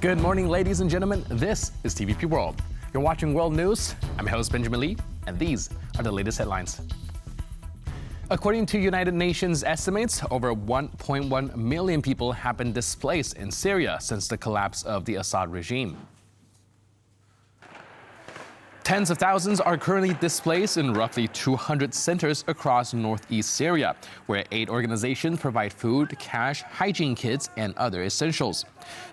Good morning, ladies and gentlemen. This is TVP World. You're watching World News. I'm your host, Benjamin Lee, and these are the latest headlines. According to United Nations estimates, over 1.1 million people have been displaced in Syria since the collapse of the Assad regime. Tens of thousands are currently displaced in roughly 200 centers across northeast Syria, where aid organizations provide food, cash, hygiene kits, and other essentials.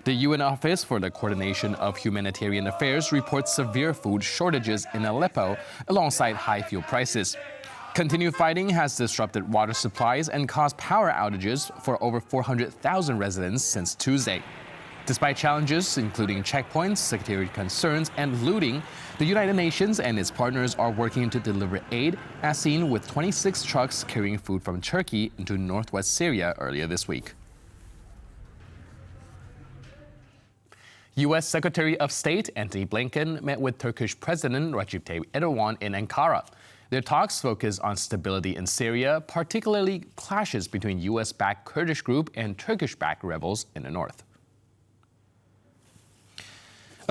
The UN Office for the Coordination of Humanitarian Affairs reports severe food shortages in Aleppo alongside high fuel prices. Continued fighting has disrupted water supplies and caused power outages for over 400,000 residents since Tuesday. Despite challenges, including checkpoints, security concerns, and looting, the United Nations and its partners are working to deliver aid, as seen with 26 trucks carrying food from Turkey into northwest Syria earlier this week. U.S. Secretary of State Antony Blinken met with Turkish President Recep Tayyip Erdoğan in Ankara. Their talks focus on stability in Syria, particularly clashes between U.S.-backed Kurdish group and Turkish-backed rebels in the north.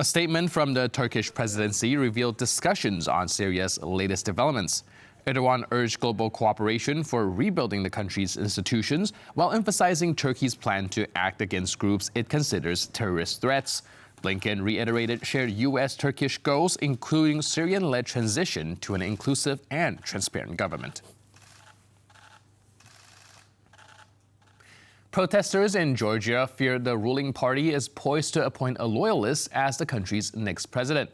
A statement from the Turkish presidency revealed discussions on Syria's latest developments. Erdoğan urged global cooperation for rebuilding the country's institutions while emphasizing Turkey's plan to act against groups it considers terrorist threats. Blinken reiterated shared U.S.-Turkish goals, including Syrian-led transition to an inclusive and transparent government. Protesters in Georgia fear the ruling party is poised to appoint a loyalist as the country's next president.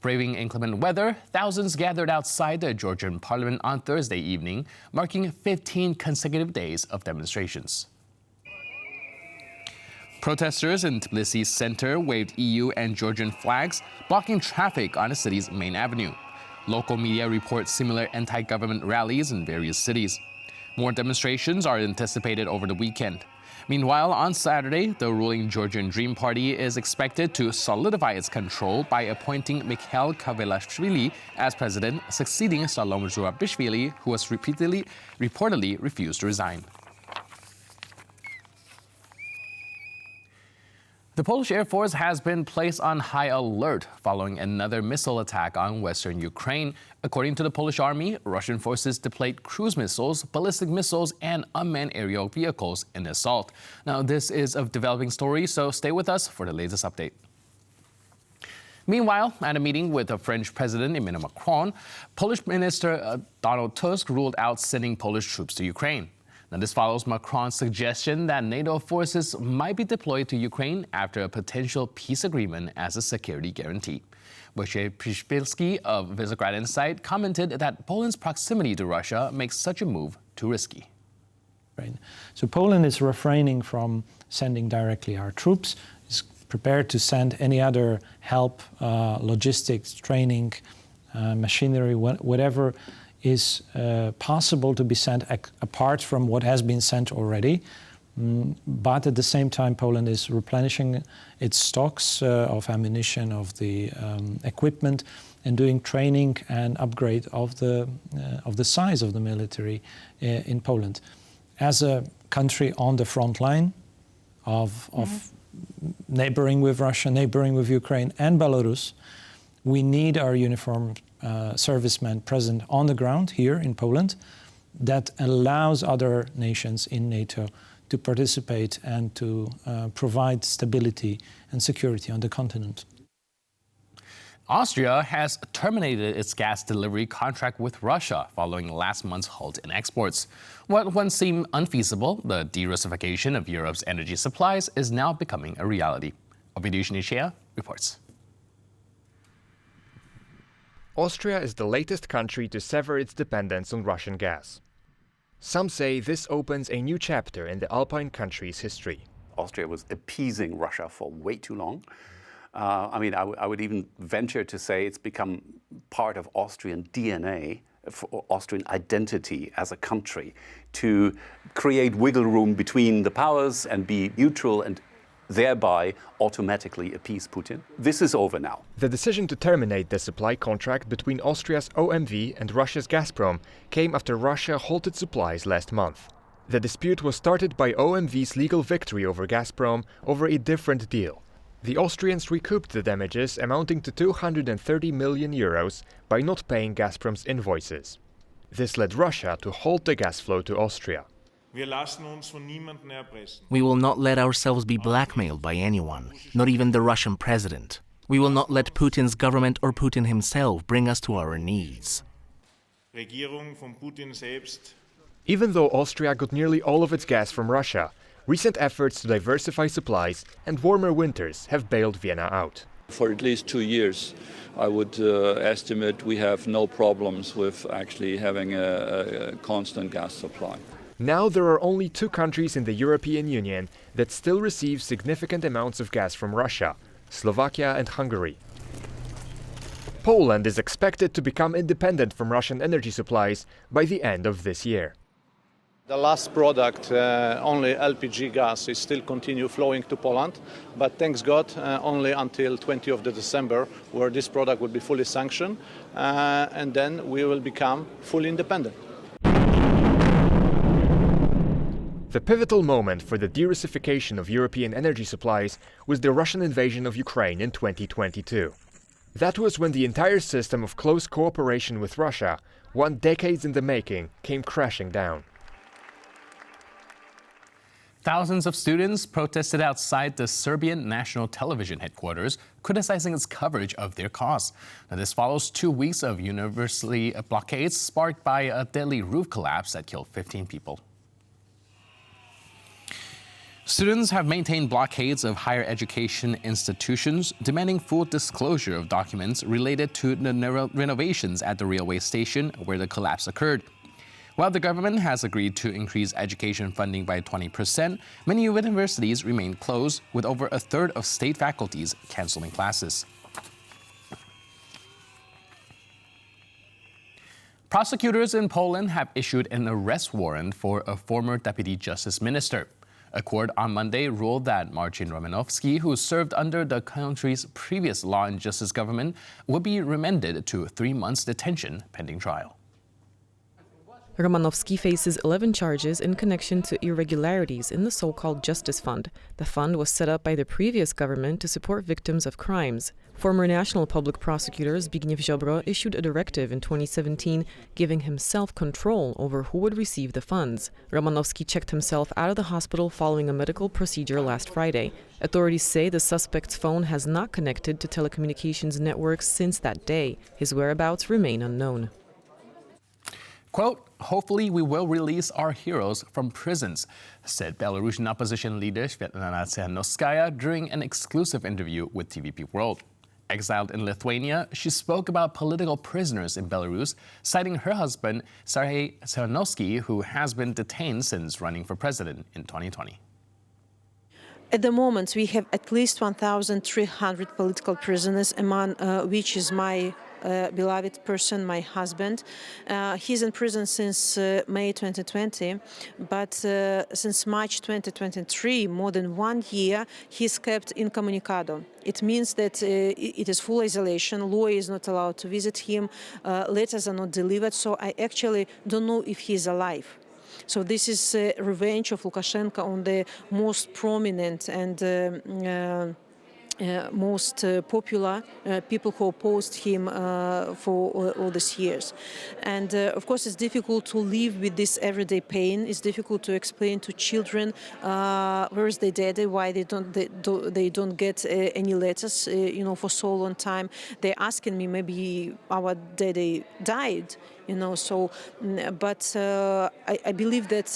Braving inclement weather, thousands gathered outside the Georgian parliament on Thursday evening, marking 15 consecutive days of demonstrations. Protesters in Tbilisi's center waved EU and Georgian flags, blocking traffic on the city's main avenue. Local media report similar anti-government rallies in various cities. More demonstrations are anticipated over the weekend. Meanwhile, on Saturday, the ruling Georgian Dream Party is expected to solidify its control by appointing Mikhail Kavelashvili as president, succeeding Salom Zurabishvili, who has reportedly refused to resign. The Polish Air Force has been placed on high alert following another missile attack on western Ukraine. According to the Polish army, Russian forces deployed cruise missiles, ballistic missiles, and unmanned aerial vehicles in the assault. Now, this is a developing story, so stay with us for the latest update. Meanwhile, at a meeting with the French President Emmanuel Macron, Polish Minister Donald Tusk ruled out sending Polish troops to Ukraine. Now, this follows Macron's suggestion that NATO forces might be deployed to Ukraine after a potential peace agreement as a security guarantee. Wojciech Przyszpilski of Visegrad Insight commented that Poland's proximity to Russia makes such a move too risky. Right. So Poland is refraining from sending directly our troops, is prepared to send any other help, logistics, training, machinery, whatever is possible to be sent apart from what has been sent already. But at the same time, Poland is replenishing its stocks of ammunition, of the equipment, and doing training and upgrade of the size of the military in Poland. As a country on the front line of neighboring with Russia, neighboring with Ukraine and Belarus, we need our uniformed servicemen present on the ground here in Poland that allows other nations in NATO to participate and to provide stability and security on the continent. Austria has terminated its gas delivery contract with Russia following last month's halt in exports. What once seemed unfeasible, the de-Russification of Europe's energy supplies, is now becoming a reality. Ovidiusz Nishia reports. Austria is the latest country to sever its dependence on Russian gas. Some say this opens a new chapter in the Alpine country's history. Austria was appeasing Russia for way too long. I would even venture to say it's become part of Austrian DNA, for Austrian identity as a country, to create wiggle room between the powers and be neutral and thereby automatically appease Putin. This is over now. The decision to terminate the supply contract between Austria's OMV and Russia's Gazprom came after Russia halted supplies last month. The dispute was started by OMV's legal victory over Gazprom over a different deal. The Austrians recouped the damages amounting to 230 million euros by not paying Gazprom's invoices. This led Russia to halt the gas flow to Austria. We will not let ourselves be blackmailed by anyone, not even the Russian president. We will not let Putin's government or Putin himself bring us to our knees. Even though Austria got nearly all of its gas from Russia, recent efforts to diversify supplies and warmer winters have bailed Vienna out. For at least 2 years, I would estimate we have no problems with actually having a constant gas supply. Now there are only 2 countries in the European Union that still receive significant amounts of gas from Russia: Slovakia and Hungary. Poland is expected to become independent from Russian energy supplies by the end of this year. The last product, only LPG gas, is still continue flowing to Poland, but thanks God, only until 20th of December, where this product will be fully sanctioned, and then we will become fully independent. The pivotal moment for the de-Russification of European energy supplies was the Russian invasion of Ukraine in 2022. That was when the entire system of close cooperation with Russia, 1 decade in the making, came crashing down. Thousands of students protested outside the Serbian national television headquarters, criticizing its coverage of their cause. Now, this follows 2 weeks of university blockades sparked by a deadly roof collapse that killed 15 people. Students have maintained blockades of higher education institutions, demanding full disclosure of documents related to the renovations at the railway station where the collapse occurred. While the government has agreed to increase education funding by 20%, many universities remain closed, with over a third of state faculties canceling classes. Prosecutors in Poland have issued an arrest warrant for a former deputy justice minister. A court on Monday ruled that Marcin Romanowski, who served under the country's previous law and justice government, would be remanded to 3 months detention pending trial. Romanowski faces 11 charges in connection to irregularities in the so-called Justice Fund. The fund was set up by the previous government to support victims of crimes. Former National Public Prosecutor Zbigniew Ziobro issued a directive in 2017 giving him self-control over who would receive the funds. Romanowski checked himself out of the hospital following a medical procedure last Friday. Authorities say the suspect's phone has not connected to telecommunications networks since that day. His whereabouts remain unknown. Quote, "Hopefully we will release our heroes from prisons," said Belarusian opposition leader Svetlana Tsikhanouskaya during an exclusive interview with TVP World. Exiled in Lithuania, she spoke about political prisoners in Belarus, citing her husband, Sergei Tsikhanouskaya, who has been detained since running for president in 2020. At the moment, we have at least 1,300 political prisoners, among which is my beloved person, my husband. He's in prison since May 2020, but since March 2023, more than 1 year, he's kept incommunicado. It means that it is full isolation, lawyer is not allowed to visit him, letters are not delivered, so I actually don't know if he's alive. So this is revenge of Lukashenko on the most prominent and most popular people who opposed him for all these years. And of course it's difficult to live with this everyday pain. It's difficult to explain to children where is their daddy, why they don't get any letters, for so long time. They're asking me, maybe our daddy died. But I believe that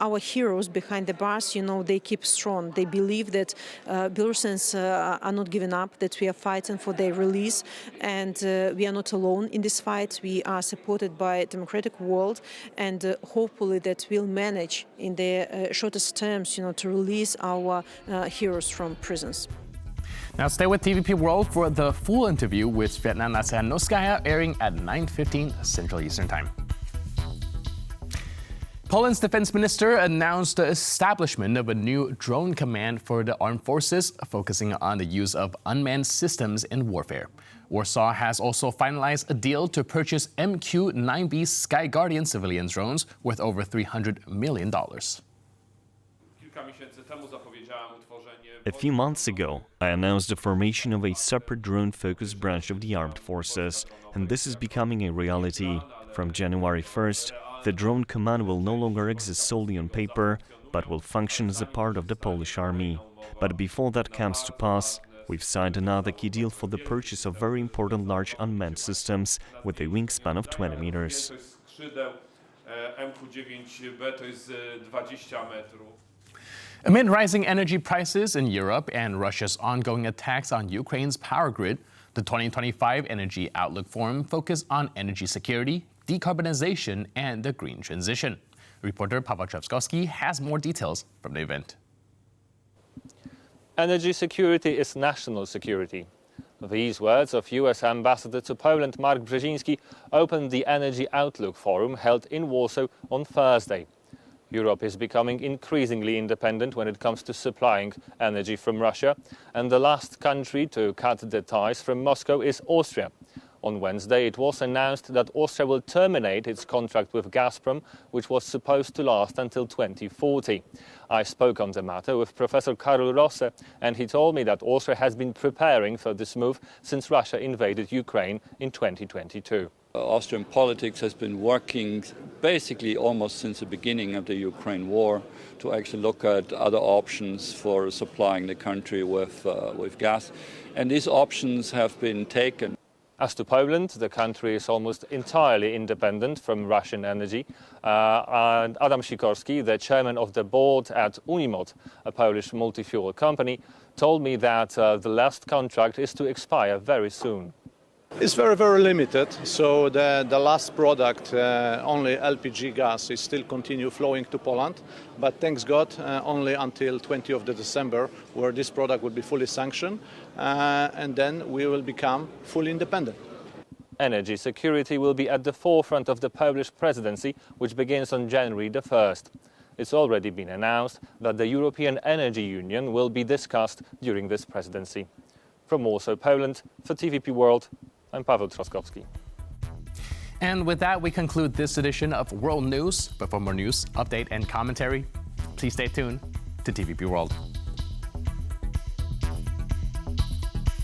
our heroes behind the bars, they keep strong. They believe that Belarusians are not giving up, that we are fighting for their release, and we are not alone in this fight. We are supported by a democratic world, and hopefully that we'll manage in the shortest terms, to release our heroes from prisons. Now stay with TVP World for the full interview with Svetlana Tsikhanouskaya, airing at 9:15 Central Eastern Time. Poland's defense minister announced the establishment of a new drone command for the armed forces, focusing on the use of unmanned systems in warfare. Warsaw has also finalized a deal to purchase MQ-9B Sky Guardian civilian drones worth over $300 million. A few months ago, I announced the formation of a separate drone-focused branch of the armed forces, and this is becoming a reality. From January 1st, the drone command will no longer exist solely on paper, but will function as a part of the Polish army. But before that comes to pass, we've signed another key deal for the purchase of very important large unmanned systems with a wingspan of 20 meters. Amid rising energy prices in Europe and Russia's ongoing attacks on Ukraine's power grid, the 2025 Energy Outlook Forum focused on energy security, decarbonization, and the green transition. Reporter Paweł Trzewskowski has more details from the event. Energy security is national security. These words of US Ambassador to Poland Mark Brzezinski opened the Energy Outlook Forum held in Warsaw on Thursday. Europe is becoming increasingly independent when it comes to supplying energy from Russia, and the last country to cut the ties from Moscow is Austria. On Wednesday, it was announced that Austria will terminate its contract with Gazprom, which was supposed to last until 2040. I spoke on the matter with Professor Karol Rosse, and he told me that Austria has been preparing for this move since Russia invaded Ukraine in 2022. Austrian politics has been working basically almost since the beginning of the Ukraine war to actually look at other options for supplying the country with gas, and these options have been taken. As to Poland, the country is almost entirely independent from Russian energy. And Adam Sikorski, the chairman of the board at Unimod, a Polish multi-fuel company, told me that the last contract is to expire very soon. It's very, very limited. So the last product, only LPG gas, is still continue flowing to Poland. But thanks God, only until 20th of December, where this product will be fully sanctioned, and then we will become fully independent. Energy security will be at the forefront of the Polish presidency, which begins on January the 1st. It's already been announced that the European Energy Union will be discussed during this presidency. From Warsaw, Poland, for TVP World, I'm Paweł Trzewskowski. And with that, we conclude this edition of World News. But for more news, update, and commentary, please stay tuned to TVP World.